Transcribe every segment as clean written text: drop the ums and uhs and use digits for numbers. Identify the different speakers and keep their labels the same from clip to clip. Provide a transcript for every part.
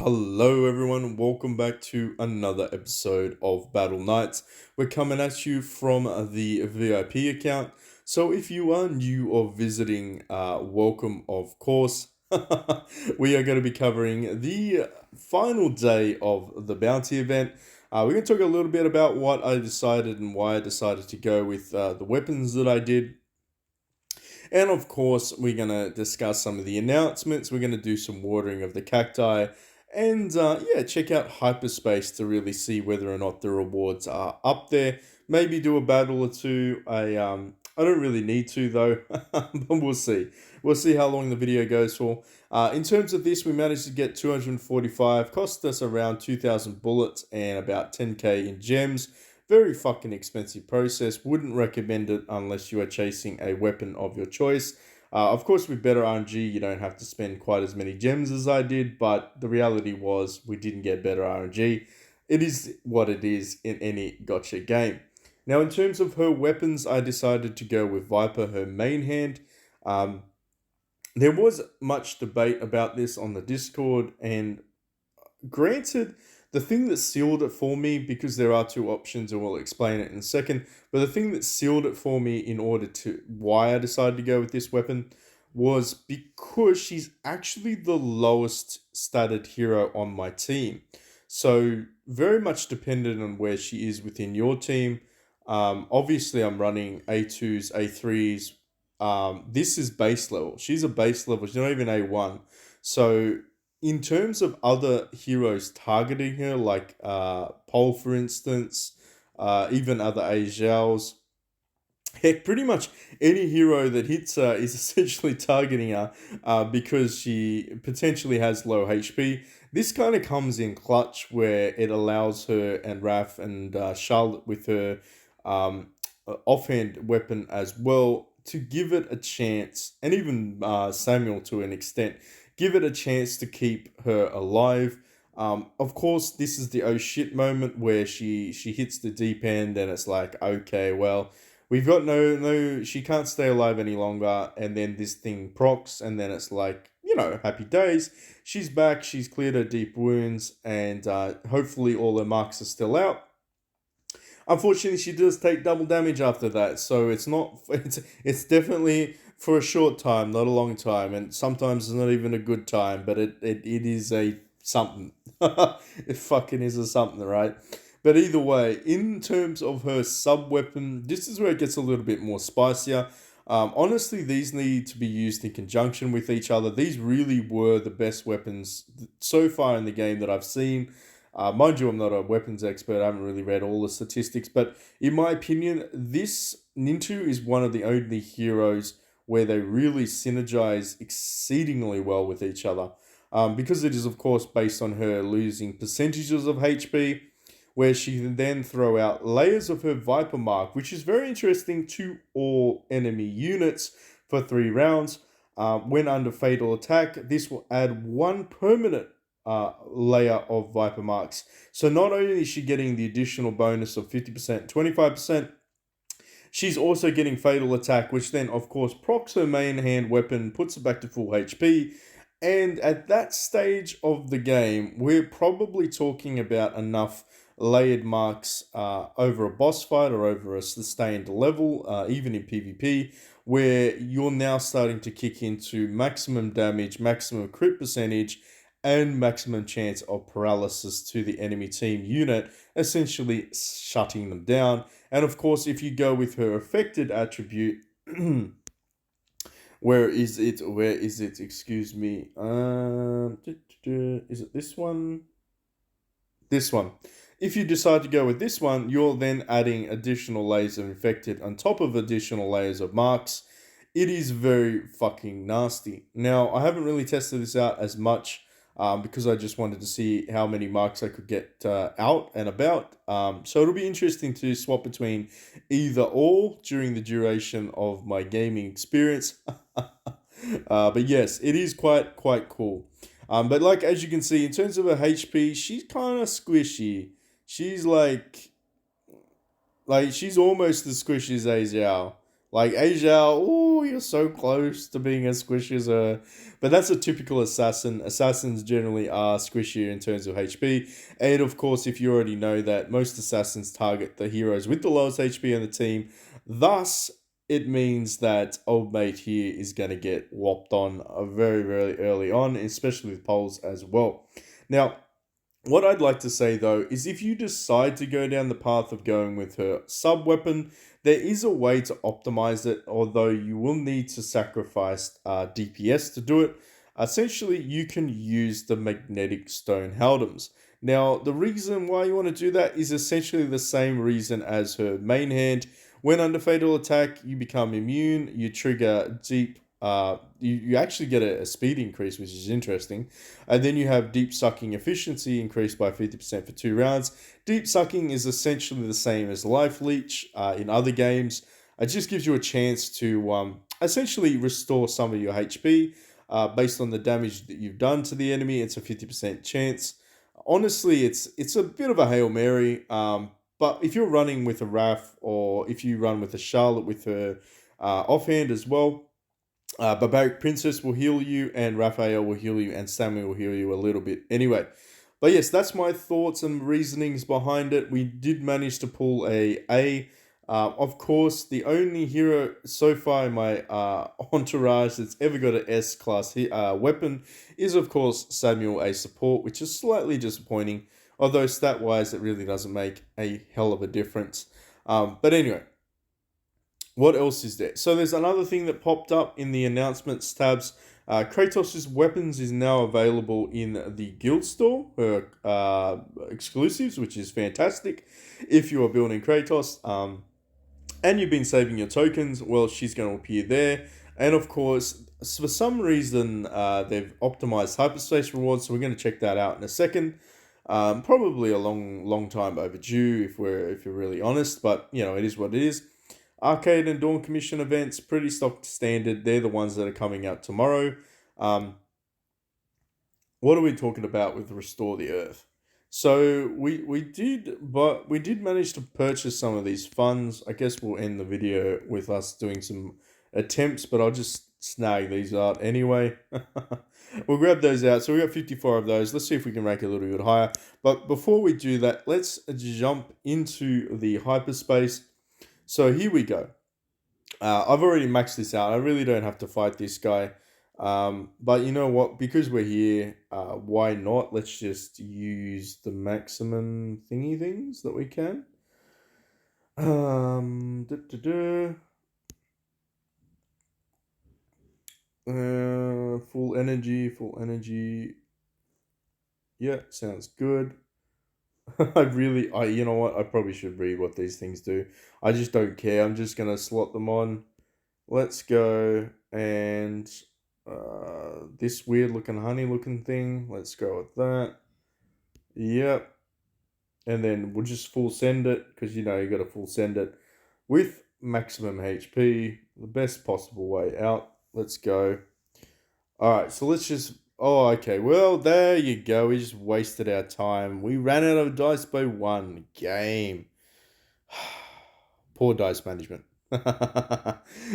Speaker 1: Hello, everyone. Welcome back to another episode of Battle Knights. We're coming at you from the VIP account. So, if you are new or visiting, welcome, of course. We are going to be covering the final day of the bounty event. We're going to talk a little bit about what I decided and why I decided to go with the weapons that I did. And of course, we're going to discuss some of the announcements. We're going to do some watering of the cacti. And yeah, check out Hyperspace to really see whether or not the rewards are up there. Maybe do a battle or two. I don't really need to though, but we'll see. We'll see how long the video goes for. In terms of this, we managed to get 245. Cost us around 2,000 bullets and about 10k in gems. Very fucking expensive process. Wouldn't recommend it unless you are chasing a weapon of your choice. Of course, with better RNG, you don't have to spend quite as many gems as I did, but the reality was we didn't get better RNG. It is what it is in any gotcha game. Now, in terms of her weapons, I decided to go with Viper, her main hand. Um, there was much debate about this on the Discord, and granted, the thing that sealed it for me, because there are two options, and we'll explain it in a second, but the thing that sealed it for me in order to why I decided to go with this weapon was because she's actually the lowest statted hero on my team. So, very much dependent on where she is within your team. Obviously, I'm running A2s, A3s. This is base level. She's a base level. She's not even A1. So, in terms of other heroes targeting her, like Pole, for instance, even other Ajaels, heck, pretty much any hero that hits her is essentially targeting her because she potentially has low HP. This kind of comes in clutch where it allows her and Raph and Charlotte with her offhand weapon as well to give it a chance, and even Samuel to an extent, give it a chance to keep her alive. Of course, this is the oh shit moment where she hits the deep end, and it's like, okay, well, we've got no, she can't stay alive any longer, and then this thing procs, and then it's like, happy days. She's back. She's cleared her deep wounds, and hopefully all her marks are still out. Unfortunately, she does take double damage after that, so it's not. It's definitely for a short time, not a long time, and sometimes it's not even a good time. But it is a something. It fucking is a something, right? But either way, in terms of her sub weapon, this is where it gets a little bit more spicier. Honestly, these need to be used in conjunction with each other. These really were the best weapons so far in the game that I've seen. Mind you, I'm not a weapons expert. I haven't really read all the statistics, but in my opinion, this Nintu is one of the only heroes where they really synergize exceedingly well with each other. Because it is, of course, based on her losing percentages of HP, where she can then throw out layers of her Viper Mark, which is very interesting to all enemy units for 3 rounds. When under fatal attack, this will add 1 permanent layer of Viper Marks. So not only is she getting the additional bonus of 50%, 25%, she's also getting fatal attack, which then, of course, procs her main hand weapon, puts her back to full HP. And at that stage of the game, we're probably talking about enough layered marks over a boss fight or over a sustained level, even in PvP, where you're now starting to kick into maximum damage, maximum crit percentage, and maximum chance of paralysis to the enemy team unit, essentially shutting them down. And of course, if you go with her affected attribute, where is it? Where is it? Excuse me. Is it this one? This one. If you decide to go with this one, you're then adding additional layers of infected on top of additional layers of marks. It is very fucking nasty. Now, I haven't really tested this out as much because I just wanted to see how many marks I could get out and about. So it'll be interesting to swap between either or during the duration of my gaming experience. But yes, it is quite cool. But like as you can see, in terms of her HP, she's kind of squishy. She's like she's almost as squishy as Aziao. Like Asia, oh, you're so close to being as squishy as her. But that's a typical assassin. Assassins generally are squishier in terms of HP. And of course, if you already know that, most assassins target the heroes with the lowest HP on the team. Thus, it means that old mate here is going to get whopped on very, very early on, especially with poles as well. Now, what I'd like to say though is if you decide to go down the path of going with her sub weapon, there is a way to optimize it, although you will need to sacrifice DPS to do it. Essentially, you can use the magnetic stone haldoms. Now, the reason why you want to do that is essentially the same reason as her main hand. When under fatal attack, you become immune, you trigger deep, you actually get a speed increase, which is interesting. And then you have deep sucking efficiency increased by 50% for 2 rounds. Deep sucking is essentially the same as life leech in other games. It just gives you a chance to essentially restore some of your HP based on the damage that you've done to the enemy. It's a 50% chance. Honestly, it's a bit of a Hail Mary. But if you're running with a Raph, or if you run with a Charlotte with her offhand as well, Barbaric Princess will heal you, and Raphael will heal you, and Sammy will heal you a little bit. Anyway, but yes, that's my thoughts and reasonings behind it. We did manage to pull a A. Of course, the only hero so far in my entourage that's ever got an S class weapon is, of course, Samuel A support, which is slightly disappointing. Although stat wise, it really doesn't make a hell of a difference. But anyway, what else is there? So there's another thing that popped up in the announcements tabs. Kratos' weapons is now available in the guild store for exclusives, which is fantastic. If you are building Kratos and you've been saving your tokens, well, she's going to appear there. And of course, for some reason, they've optimized Hyperspace rewards, so we're going to check that out in a second. Probably a long time overdue if we're really honest, but you know, it is what it is. Arcade and Dawn Commission events, pretty stock standard. They're the ones that are coming out tomorrow. What are we talking about with Restore the Earth? So we did manage to purchase some of these funds. I guess we'll end the video with us doing some attempts, but I'll just snag these out anyway. We'll grab those out. So we got 54 of those. Let's see if we can rank a little bit higher. But before we do that, let's jump into the hyperspace. So here we go. I've already maxed this out. I really don't have to fight this guy. But you know what? Because we're here, why not? Let's just use the maximum thingy things that we can. Full energy. Yeah, sounds good. You know what? I probably should read what these things do. I just don't care. I'm just gonna slot them on. Let's go. And this weird looking honey looking thing. Let's go with that. Yep. And then we'll just full send it, because you know you got to full send it with maximum HP, the best possible way out. Let's go. All right, so let's just. Oh, okay. Well, there you go. We just wasted our time. We ran out of dice by one game. Poor dice management.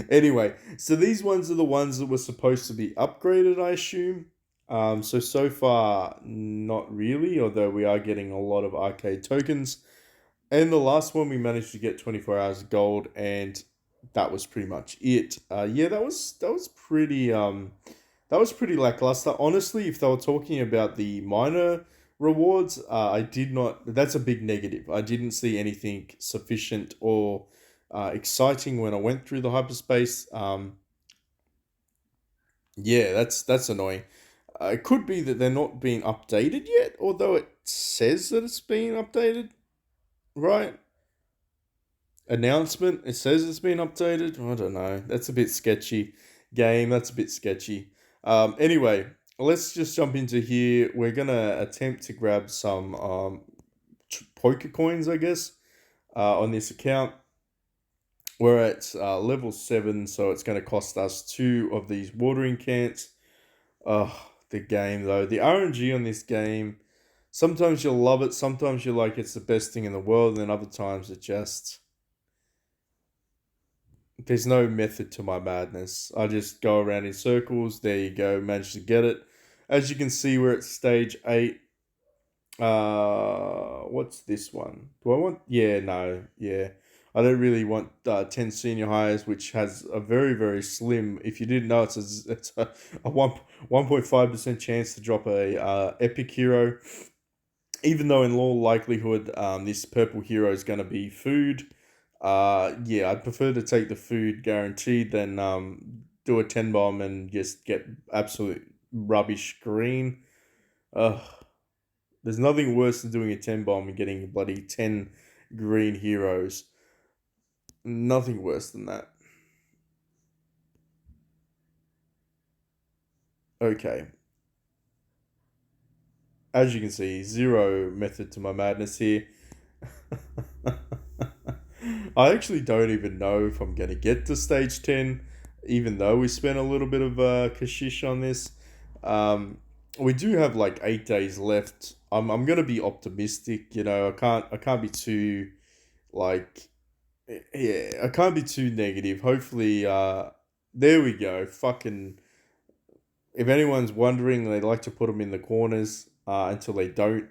Speaker 1: Anyway, so these ones are the ones that were supposed to be upgraded, I assume. So far, not really, although we are getting a lot of arcade tokens. And the last one, we managed to get 24 hours gold, and that was pretty much it. Yeah, that was pretty lackluster. Honestly, if they were talking about the minor rewards, I did not. That's a big negative. I didn't see anything sufficient or exciting when I went through the hyperspace. Yeah, that's annoying. It could be that they're not being updated yet, although it says that it's being updated, right? Announcement, it says it's been updated. I don't know. That's a bit sketchy. Game, that's a bit sketchy. Anyway, let's just jump into here. We're gonna attempt to grab some poker coins, I guess, on this account. We're at level 7, so it's going to cost us 2 of these watering cans. Oh, the game, though. The RNG on this game, sometimes you'll love it, sometimes you're like, it's the best thing in the world, and then other times it just... There's no method to my madness. I just go around in circles. There you go. Managed to get it. As you can see, we're at stage 8. What's this one? Do I want? Yeah, no, yeah. I don't really want 10 senior hires, which has a very, very slim. If you didn't know, a 1.5% chance to drop a epic hero. Even though in all likelihood, this purple hero is going to be food. Yeah, I'd prefer to take the food guaranteed than do a 10 bomb and just get absolute rubbish green. Ugh. There's nothing worse than doing a 10 bomb and getting bloody 10 green heroes. Nothing worse than that. Okay. As you can see, zero method to my madness here. I actually don't even know if I'm going to get to stage 10, even though we spent a little bit of kashish on this. Um, we do have like 8 days left. I'm going to be optimistic. I can't be too like yeah, I can't be too negative. Hopefully, there we go. Fucking, if anyone's wondering, they like to put them in the corners until they don't.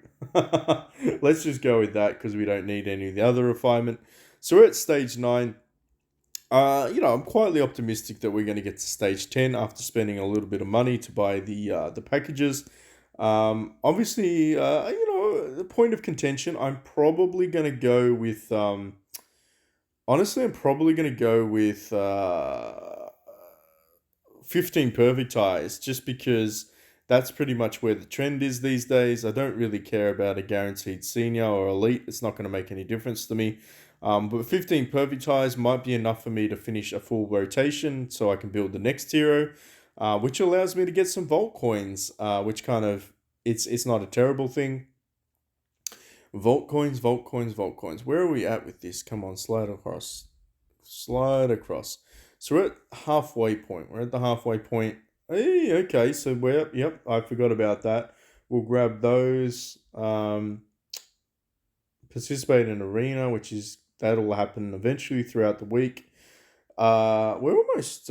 Speaker 1: Let's just go with that because we don't need any of the other refinement. So we're at stage 9. I'm quietly optimistic that we're going to get to stage 10 after spending a little bit of money to buy the packages. Obviously, the point of contention, I'm probably going to go with. Honestly, I'm probably going to go with 15 perfect ties just because that's pretty much where the trend is these days. I don't really care about a guaranteed senior or elite. It's not going to make any difference to me. But 15 perfect ties might be enough for me to finish a full rotation so I can build the next hero, which allows me to get some vault coins, which kind of, it's not a terrible thing. Vault coins, vault coins, vault coins. Where are we at with this? Come on, slide across. Slide across. So we're at halfway point. We're at the halfway point. Hey, okay, so yep, I forgot about that. We'll grab those. Participate in arena, that'll happen eventually throughout the week. We're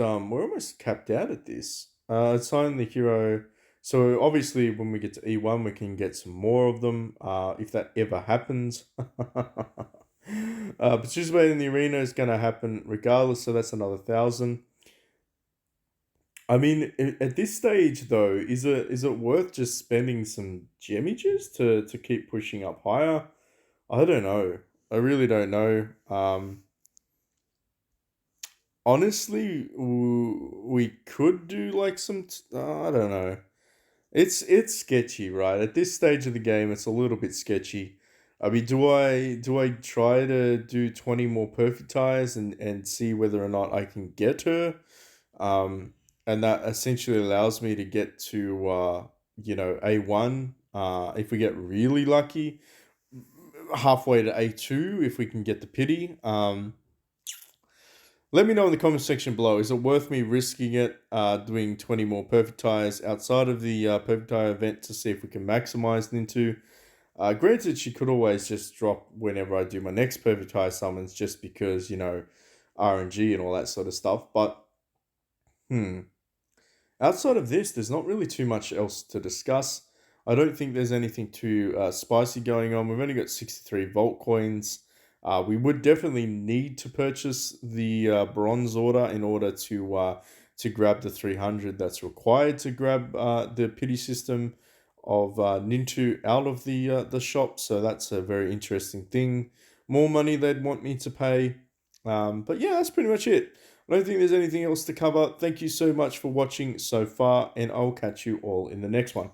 Speaker 1: almost capped out at this. Assign the hero. So obviously, when we get to E1, we can get some more of them. If that ever happens, participating in the arena is going to happen regardless. So that's another 1,000. I mean, at this stage though, is it worth just spending some gemages to keep pushing up higher? I don't know. I really don't know. Honestly, we could do like I don't know. It's sketchy, right? At this stage of the game, it's a little bit sketchy. I mean, do I try to do 20 more perfect tires and see whether or not I can get her? And that essentially allows me to get to A1 if we get really lucky, halfway to A2 if we can get the pity. Let me know in the comment section below. Is it worth me risking it, doing 20 more perfect tires outside of the perfect tire event to see if we can maximize Nintu? Granted, she could always just drop whenever I do my next perfect tire summons just because, RNG and all that sort of stuff. But, hmm. Outside of this, there's not really too much else to discuss. I don't think there's anything too spicy going on. We've only got 63 Vault coins. We would definitely need to purchase the bronze order in order to grab the 300 that's required to grab the pity system of Nintu out of the shop. So that's a very interesting thing. More money they'd want me to pay. But yeah, that's pretty much it. I don't think there's anything else to cover. Thank you so much for watching so far, and I'll catch you all in the next one.